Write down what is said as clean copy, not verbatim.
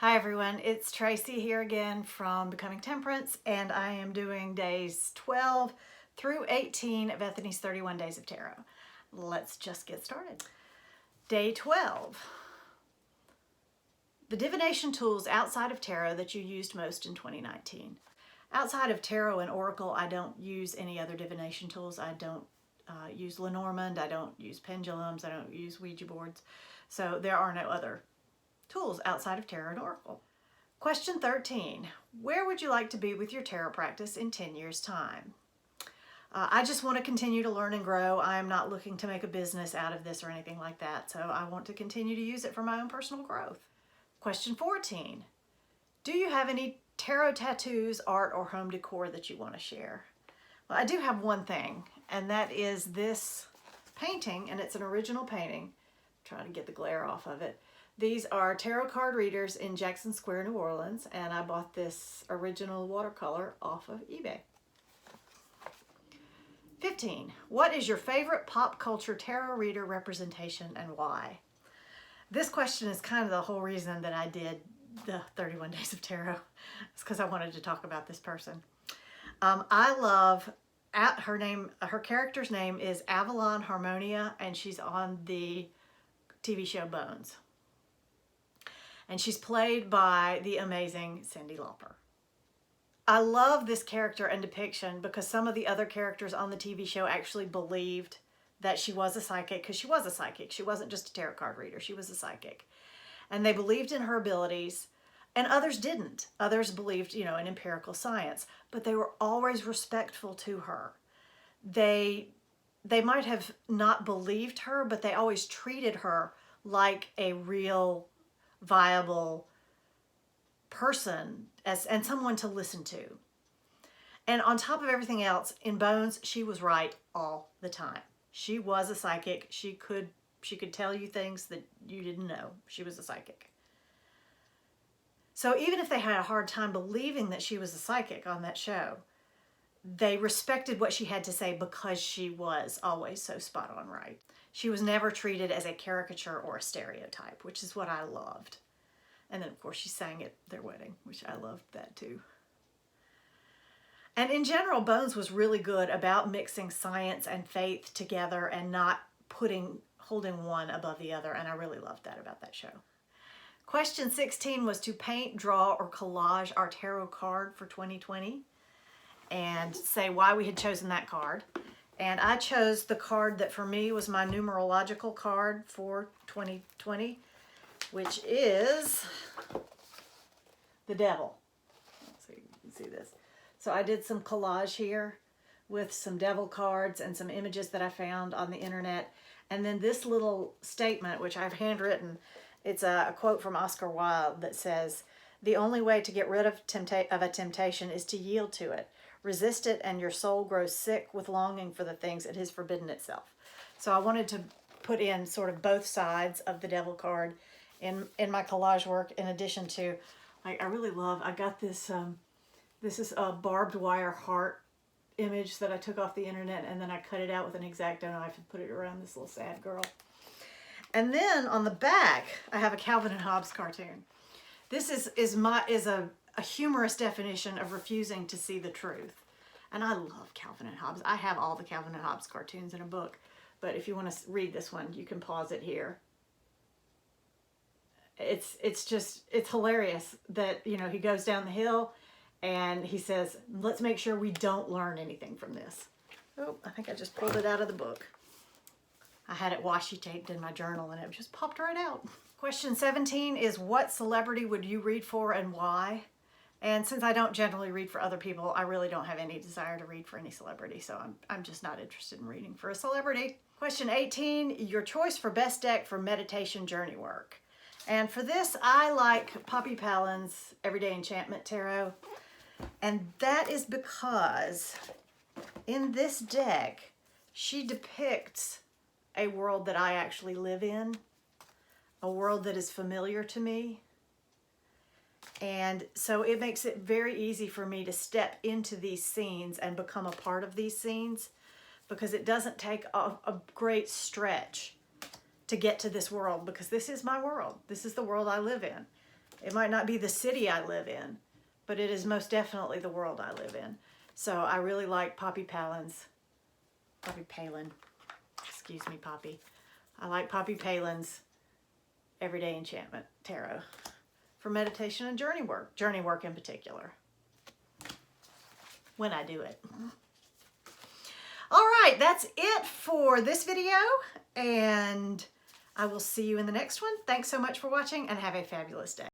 Hi everyone, it's Tracy here again from Becoming Temperance, and I am doing days 12 through 18 of Bethany's 31 Days of Tarot. Let's just get started. Day 12. The divination tools outside of tarot that you used most in 2019. Outside of tarot and oracle, I don't use any other divination tools. I don't use Lenormand, I don't use pendulums, I don't use Ouija boards. So there are no other tools outside of tarot and oracle. Question 13. Where would you like to be with your tarot practice in 10 years' time? I just want to continue to learn and grow. I am not looking to make a business out of this or anything like that, so I want to continue to use it for my own personal growth. Question 14. Do you have any tarot tattoos, art, or home decor that you want to share? Well, I do have one thing, and that is this painting, and it's an original painting. I'm trying to get the glare off of it. These are tarot card readers in Jackson Square, New Orleans, and I bought this original watercolor off of eBay. 15. What is your favorite pop culture tarot reader representation and why? This question is kind of the whole reason that I did the 31 Days of Tarot. It's because I wanted to talk about this person. I love her character's name is Avalon Harmonia, and she's on the TV show Bones. And she's played by the amazing Cyndi Lauper. I love this character and depiction because some of the other characters on the TV show actually believed that she was a psychic, because she was a psychic. She wasn't just a tarot card reader, she was a psychic. And they believed in her abilities, and others didn't. Others believed, in empirical science, but they were always respectful to her. They might have not believed her, but they always treated her like a real viable person and someone to listen to. And on top of everything else, in Bones, she was right all the time. She was a psychic. She could tell you things that you didn't know. She was a psychic. So even if they had a hard time believing that she was a psychic on that show, they respected what she had to say because she was always so spot on right. She was never treated as a caricature or a stereotype, which is what I loved. And then, of course, she sang at their wedding, which I loved that too. And in general, Bones was really good about mixing science and faith together and not holding one above the other. And I really loved that about that show. Question 16 was to paint, draw, or collage our tarot card for 2020 and say why we had chosen that card. And I chose the card that for me was my numerological card for 2020, which is the Devil. So you can see this. So I did some collage here with some devil cards and some images that I found on the internet. And then this little statement, which I've handwritten, it's a quote from Oscar Wilde that says, "The only way to get rid of a temptation is to yield to it. Resist it and your soul grows sick with longing for the things it has forbidden itself." So I wanted to put in sort of both sides of the devil card in my collage work, in addition to, I really love, I got this, this is a barbed wire heart image that I took off the internet, and then I cut it out with an X-Acto knife and put it around this little sad girl. And then on the back, I have a Calvin and Hobbes cartoon. This is a humorous definition of refusing to see the truth. And I love Calvin and Hobbes. I have all the Calvin and Hobbes cartoons in a book, but if you want to read this one, you can pause it here. It's hilarious that, he goes down the hill and he says, let's make sure we don't learn anything from this. Oh, I think I just pulled it out of the book. I had it washi taped in my journal and it just popped right out. Question 17 is, what celebrity would you read for and why? And since I don't generally read for other people, I really don't have any desire to read for any celebrity, so I'm just not interested in reading for a celebrity. Question 18, your choice for best deck for meditation journey work. And for this, I like Poppy Palin's Everyday Enchantment Tarot. And that is because in this deck, she depicts a world that I actually live in, a world that is familiar to me. And so it makes it very easy for me to step into these scenes and become a part of these scenes, because it doesn't take a great stretch to get to this world, because this is my world. This is the world I live in. It might not be the city I live in, but it is most definitely the world I live in. So I really like Poppy Palin, excuse me, Poppy. I like Poppy Palin's Everyday Enchantment Tarot for meditation and journey work in particular, when I do it. All right, that's it for this video, and I will see you in the next one. Thanks so much for watching, and have a fabulous day.